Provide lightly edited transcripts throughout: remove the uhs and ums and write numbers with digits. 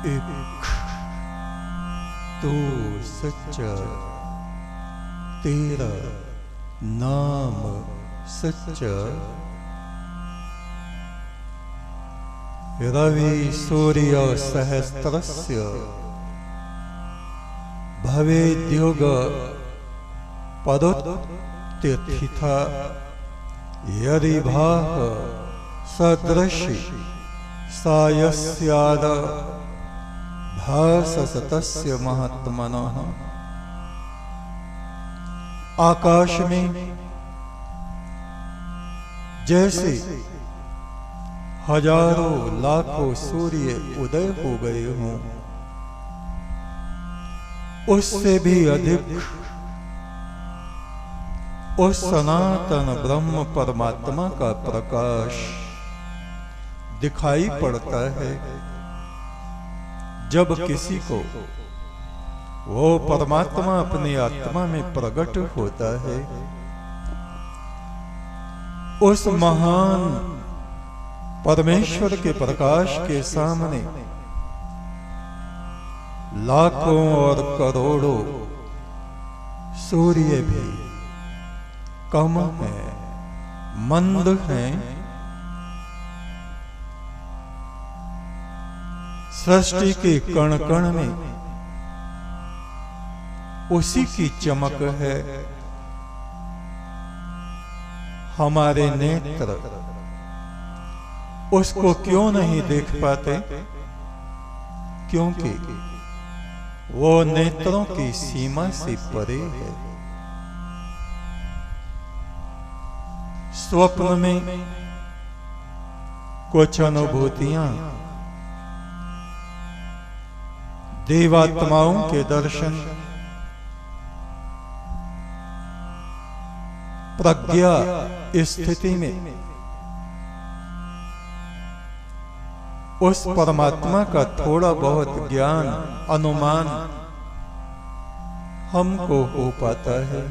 एक तू सच्चा, तेरा नाम सच्चा। रवि सूर्य सहस्त्रस्य भवेद्युग पदोत्थिता यदि भाः सदृशी सायस्याद भासस्तस्य महात्मनः। आकाश में जैसे हजारों लाखों सूर्य उदय हो गए हों, उससे भी अधिक उस सनातन ब्रह्म परमात्मा का प्रकाश दिखाई पड़ता है। जब किसी को वो परमात्मा अपनी आत्मा में प्रकट होता है, उस महान परमेश्वर के प्रकाश के सामने लाखों और करोड़ों सूर्य भी कम हैं, मंद हैं। सृष्टि के कण कण में उसी की चमक है। हमारे नेत्र उसको क्यों नहीं देख पाते? क्योंकि वो नेत्रों की सीमा से परे है। स्वप्न में कुछ अनुभूतियां देवात्माओं के दर्शन, प्रज्ञा स्थिति में उस परमात्मा का थोड़ा बहुत ज्ञान अनुमान हमको हो पाता है।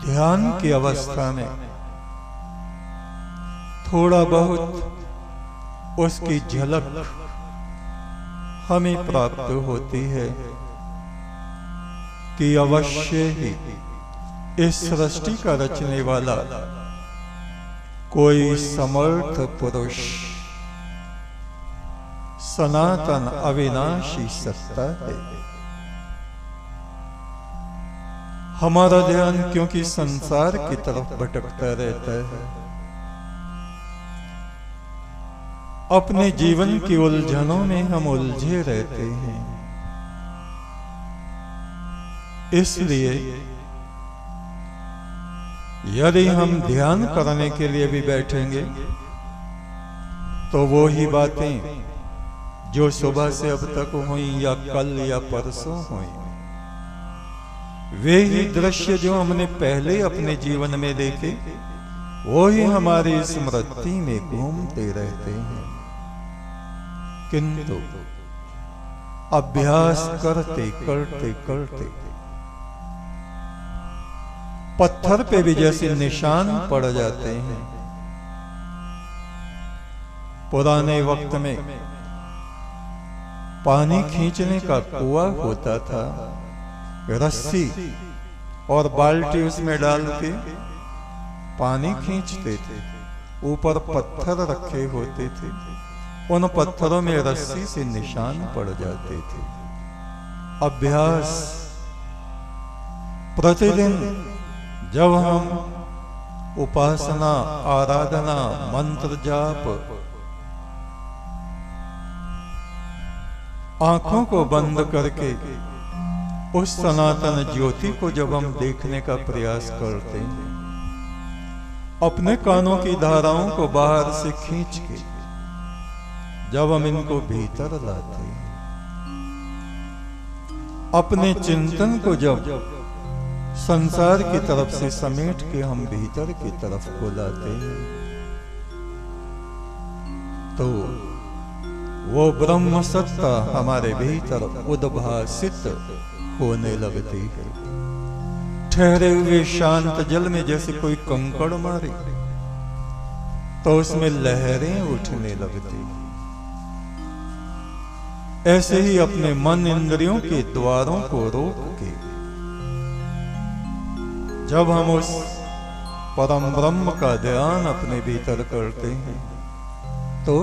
ध्यान की अवस्था में थोड़ा बहुत उसकी झलक हमें प्राप्त होती है कि अवश्य ही इस सृष्टि का रचने वाला कोई समर्थ पुरुष, सनातन अविनाशी सत्ता है। हमारा ध्यान क्योंकि संसार की तरफ भटकता रहता है, अपने जीवन की उलझनों में हम उलझे रहते हैं। इसलिए यदि हम ध्यान करने के लिए भी बैठेंगे तो वो ही बातें जो सुबह से अब तक हुई या कल या परसों हुई, वे ही दृश्य जो हमने पहले अपने जीवन में देखे, वो ही हमारी स्मृति में घूमते रहते हैं। किंतु अभ्यास करते करते करते पत्थर पे भी जैसे निशान पड़ जाते हैं। पुराने वक्त में पानी खींचने का कुआं होता था, रस्सी और बाल्टी उसमें डाल के पानी खींचते थे। ऊपर पत्थर रखे होते थे, उन पत्थरों में रस्सी से निशान पड़ जाते थे। अभ्यास प्रतिदिन जब हम उपासना, आराधना, मंत्र जाप, आंखों को बंद करके उस सनातन ज्योति को जब हम देखने का प्रयास करते हैं, अपने कानों की धाराओं को बाहर से खींच के जब हम इनको भीतर लाते हैं, अपने चिंतन को जब संसार की तरफ से समेट के हम भीतर की तरफ को लाते हैं, तो वो ब्रह्म सत्ता हमारे भीतर उद्भासित होने लगती है। ठहरे हुए शांत जल में जैसे कोई कंकड़ मारे, तो उसमें लहरें उठने लगती। ऐसे ही अपने मन इंद्रियों के द्वारों को रोक के जब हम उस परम ब्रह्म का ध्यान अपने भीतर करते हैं तो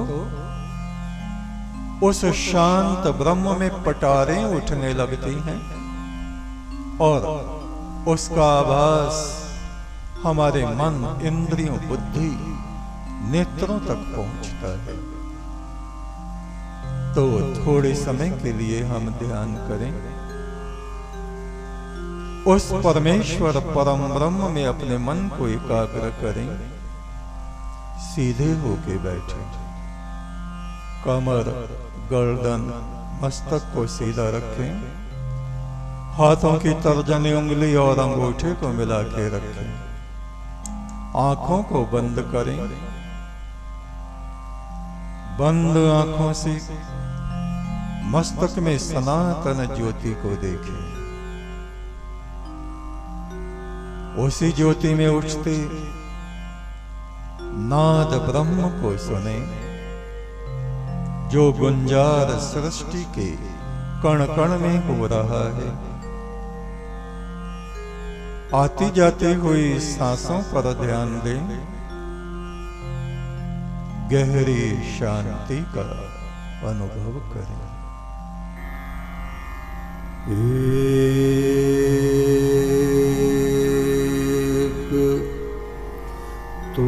उस शांत ब्रह्म में पटारें उठने लगती हैं और उसका आभास हमारे मन, इंद्रियों, बुद्धि, नेत्रों तक पहुंचता है। तो थोड़े समय के लिए हम ध्यान करें, उस परमेश्वर परम ब्रह्म में अपने मन को एकाग्र करें। सीधे होके बैठे, कमर, गर्दन, मस्तक को सीधा रखें, हाथों की तर्जनी उंगली और अंगूठे को मिला के रखें, आंखों को बंद करें। बंद आंखों से मस्तक में सनातन ज्योति को देखें। उसी ज्योति में उठते नाद ब्रह्म को सुने, जो गुंजार सृष्टि के कण कण में हो रहा है। आती जाती हुई सांसों पर ध्यान दें, गहरी शांति का अनुभव करें। एक तो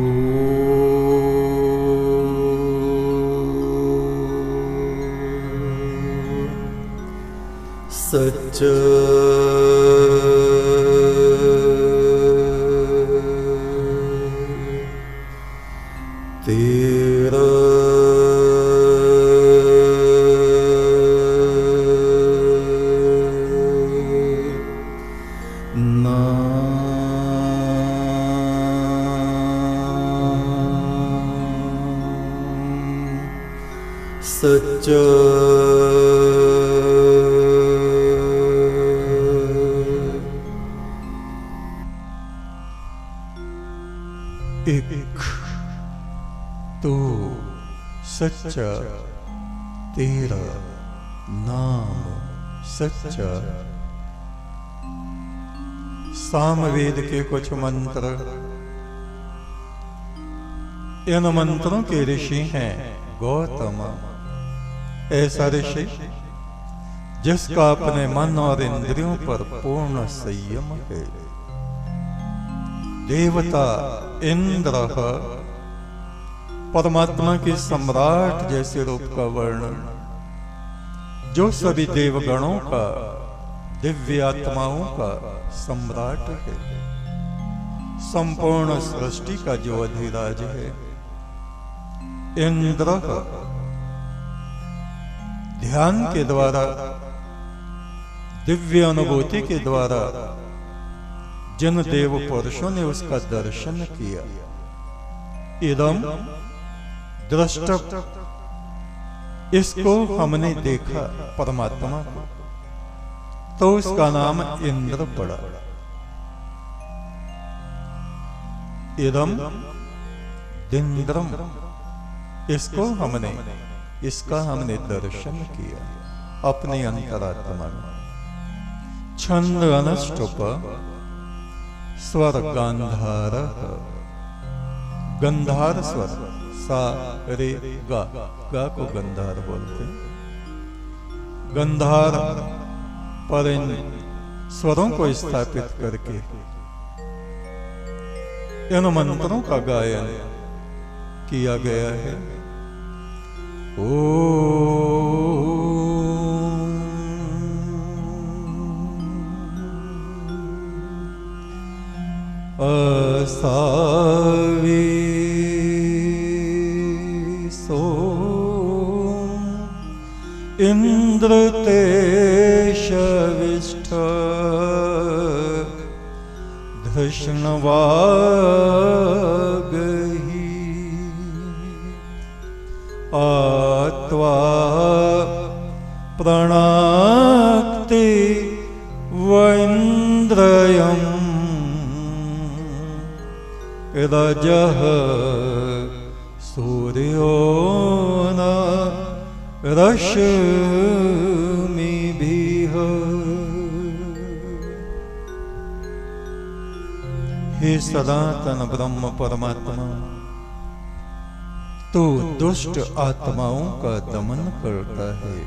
सच तेरा सच एक तो सच्चा तेरा नाम सच्चा। सामवेद के कुछ मंत्र, इन मंत्रों के ऋषि हैं गौतम। ऐसा ऋषि जिसका अपने मन और इंद्रियों पर पूर्ण संयम है। देवता इंद्र परमात्मा के सम्राट जैसे रूप का वर्णन, जो सभी देवगणों का, दिव्य आत्माओं का सम्राट है, संपूर्ण सृष्टि का जो अधिराज है। इंद्र ध्यान के द्वारा, दिव्य अनुभूति के द्वारा जिन देव पुरुषों ने उसका दर्शन किया, इदम दृष्टप, इसको हमने देखा परमात्मा को, तो उसका नाम इंद्र पड़ा। इदम दिंद्रम, इसका हमने दर्शन किया अपने अंतरात्मा में। छंद अनुष्टुप स्वर गांधार, गंधार स्वर सा रे गा, गा को गंधार बोलते हैं। गंधार पर इन स्वरों को स्थापित करके इन मंत्रों का गायन किया गया है। असावी सो इंद्र ते शविष्ठ धृष्णवागहि आत्वा प्रणाक्ति वैन्द्रयम् रजः सूर्यो न रश्मिभिः। हे सनातन ब्रह्म परमात्मा, तू दुष्ट आत्माओं का दमन करता है,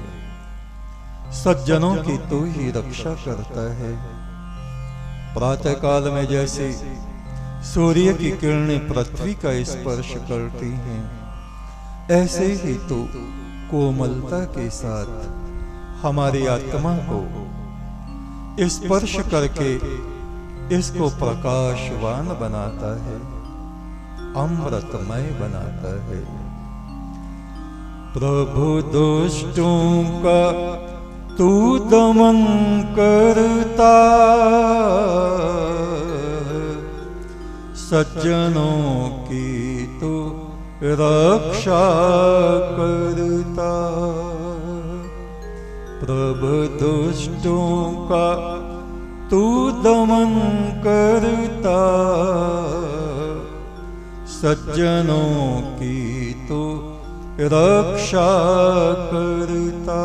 सज्जनों की तू ही रक्षा करता है। प्रातः काल में जैसे सूर्य की किरणें पृथ्वी का स्पर्श करती हैं, ऐसे ही तू कोमलता के साथ हमारी आत्मा को स्पर्श करके इसको प्रकाशवान बनाता है, अमृतमय बनाता है। प्रभु दुष्टों का तू दमन करता, सज्जनों की तू रक्षा करता। प्रभु दुष्टों का तू दमन करता, सज्जनों की तू रक्षा करता।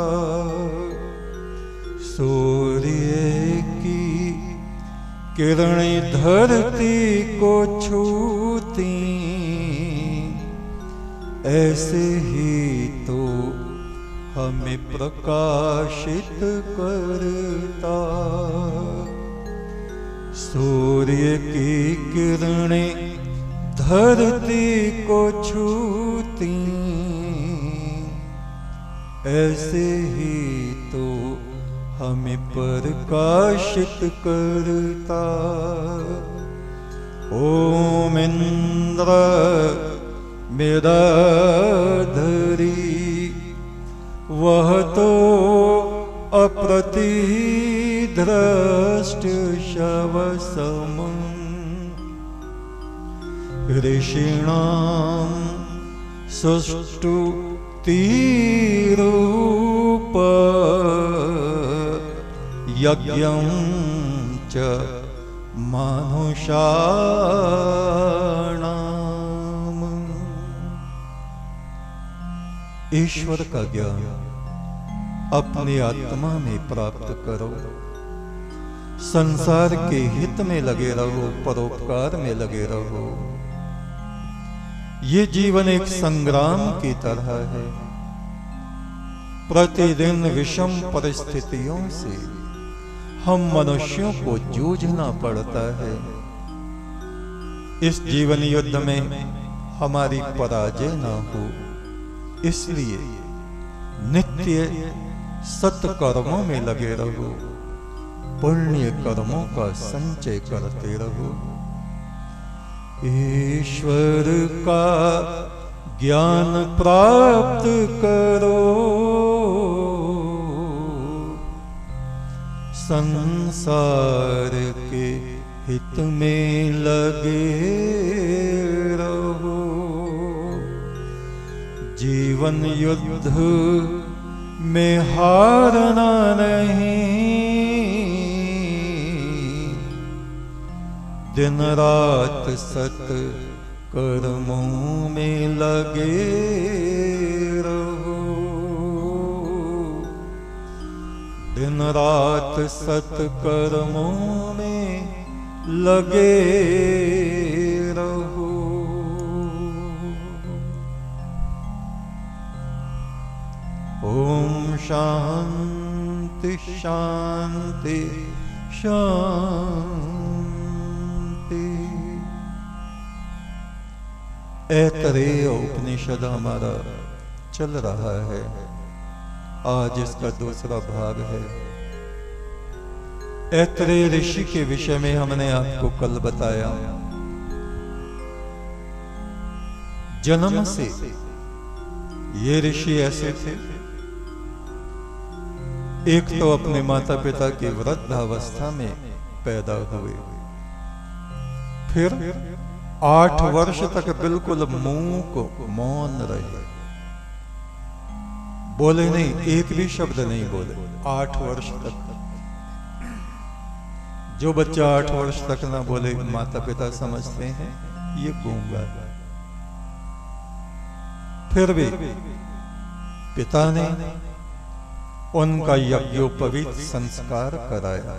सूर्य की किरणें धरती को छूती, ऐसे ही तो हमें प्रकाशित करता। सूर्य की किरणें धरती को छूती, ऐसे ही तो हमें प्रकाशित करता। ओम इंद्र मेधाधरी, वह तो अप्रतिद्रष्ट शवसम, ऋषीणां सुष्टु तीरूप, यज्ञं च मानुषाणाम्। ईश्वर का ज्ञान अपनी आत्मा में प्राप्त करो, संसार के हित में लगे रहो, परोपकार में लगे रहो। ये जीवन एक संग्राम की तरह है, प्रतिदिन विषम परिस्थितियों से हम मनुष्यों को जूझना पड़ता है। इस जीवन युद्ध में हमारी पराजय न हो, इसलिए नित्य सत्कर्मों में लगे रहो, पुण्य कर्मों का संचय करते रहो। ईश्वर का ज्ञान प्राप्त करो, संसार के हित में लगे रहो। जीवन युद्ध में हारना नहीं, दिन रात सत कर्मों में लगे रहो। दिन रात सत कर्मों में लगे रहो। ओम शांति शांति शांति। ऐतरेय उपनिषद हमारा चल रहा है, आज इसका दूसरा भाग है। ऐतरेय ऋषि के विषय में हमने आपको कल बताया। जन्म से ये ऋषि ऐसे थे, एक तो अपने माता पिता की वृद्धावस्था में पैदा हुए, फिर 8 वर्ष तक बिल्कुल मूक मौन रहे, बोले नहीं, एक भी शब्द नहीं बोले 8 वर्ष तक। जो बच्चा 8 वर्ष तक ना बोले, माता पिता समझते हैं ये गूंगा है। फिर भी पिता ने उनका यज्ञोपवीत संस्कार कराया।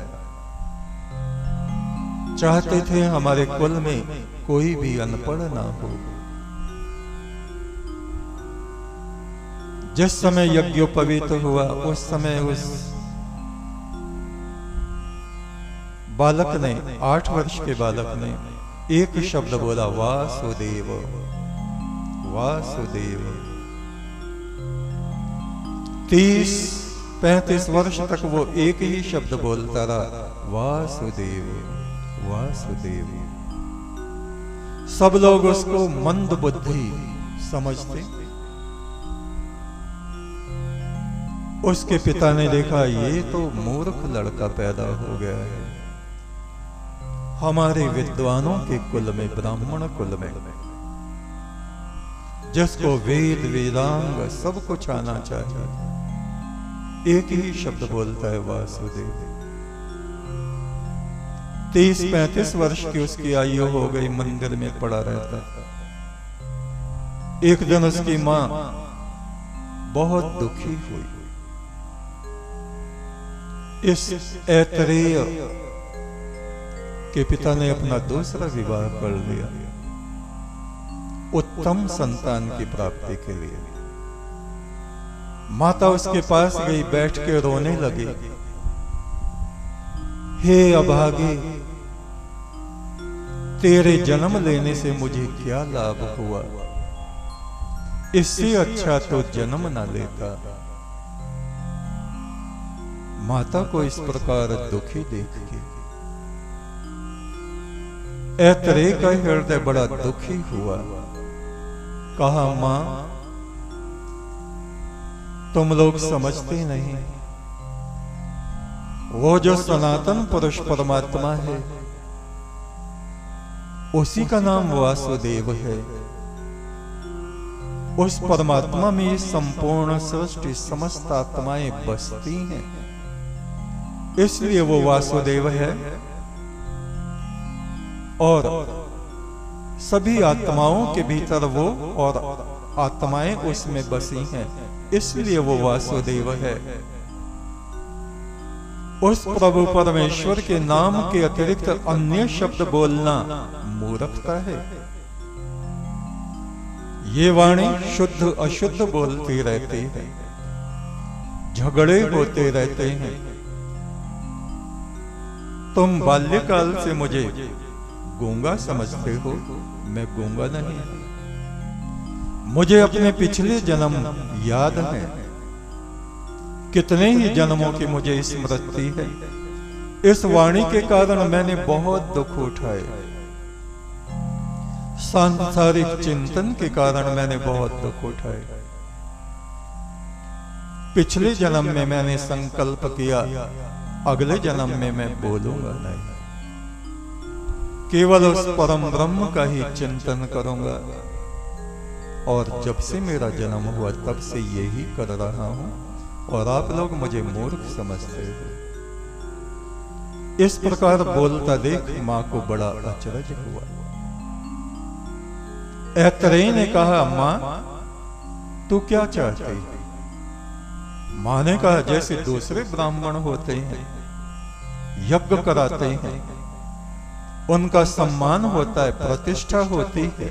चाहते थे हमारे कुल में कोई भी अनपढ़ ना हो। जिस समय यज्ञोपवीत हुआ उस समय उस बालक ने, 8 वर्ष के बालक ने एक शब्द बोला, वासुदेव वासुदेव। 30-35 वर्ष तक वो एक ही शब्द बोलता रहा, वासुदेव वासुदेव। सब लोग उसको मंद बुद्धि समझते। उसके पिता ने देखा ये तो मूर्ख लड़का पैदा हो गया है। हमारे विद्वानों के कुल में, ब्राह्मण कुल में, जिसको वेद वेदांग सब कुछ आना चाहिए, एक ही शब्द बोलता है, वासुदेव। 30-35 वर्ष की उसकी आयु हो गई, मंदिर में पड़ा रहता था। एक दिन उसकी मां बहुत दुखी हुई। इस ऐतरेय के पिता ने अपना दूसरा विवाह कर लिया उत्तम संतान की प्राप्ति के लिए। माता उसके पास गई, बैठ के रोने लगी, हे अभागे, तेरे जन्म लेने से मुझे क्या लाभ हुआ? इससे अच्छा तो जन्म ना लेता। माता को इस प्रकार दुखी देख के ऐतरेय का हृदय बड़ा दुखी हुआ। कहा, मां, तुम लोग समझते नहीं, वो जो सनातन पुरुष परमात्मा है उसी का नाम वासुदेव है। उस परमात्मा में संपूर्ण सृष्टि समस्त आत्माएं बसती हैं, इसलिए वो वासुदेव है। और सभी आत्माओं के भीतर वो और आत्माएं उसमें बसी हैं, इसलिए वो वासुदेव है। उस प्रभु परमेश्वर के नाम के अतिरिक्त अन्य शब्द बोलना मूर्खता है। ये वाणी शुद्ध अशुद्ध बोलती रहती है, झगड़े होते रहते हैं। तुम बाल्यकाल से मुझे गूंगा समझते हो, मैं गूंगा नहीं। मुझे अपने पिछले जन्म याद है, कितने ही जन्मों की मुझे स्मृति है। इस वाणी के कारण मैंने बहुत दुख उठाए, सांसारिक चिंतन के कारण मैंने बहुत दुख उठाए। पिछले जन्म में मैंने संकल्प किया, अगले जन्म में मैं बोलूंगा नहीं, केवल उस परम ब्रह्म का ही चिंतन करूंगा। और जब से मेरा जन्म हुआ तब से यही कर रहा हूं, और आप लोग मुझे मूर्ख समझते हो। इस प्रकार बोलता देख मां को बड़ा अचरज हुआ। ऐतरेय ने कहा, मां, तू क्या चाहती है? मां ने कहा, जैसे दूसरे ब्राह्मण होते हैं, यज्ञ कराते हैं, उनका सम्मान होता है, प्रतिष्ठा होती है,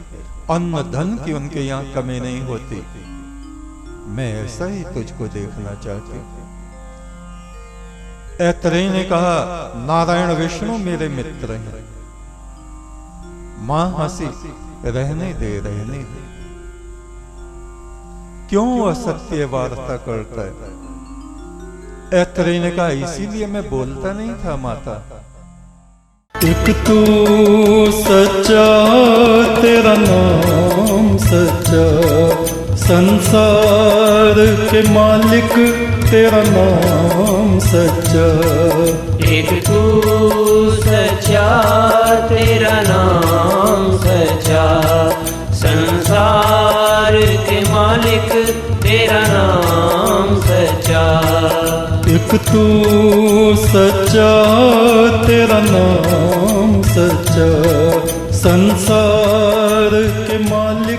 अन्न धन की उनके यहाँ कमी नहीं होती, मैं ऐसा ही तुझको देखना चाहती हूं। ऐतरेय ने कहा, नारायण विष्णु मेरे मित्र हैं। मां हंसी, रहने दे, रहने दे, क्यों असत्य वार्ता करता है? ऐतरेय ने कहा, इसीलिए मैं बोलता नहीं था माता। एक तू सच्चा, तेरा नाम सच्चा, संसार के मालिक तेरा नाम सच्चा। एक तू सच्चा, तेरा नाम सच्चा, संसार के मालिक तेरा नाम सच्चा। एक तू सच्चा, तेरा नाम सच्चा, संसार के मालिक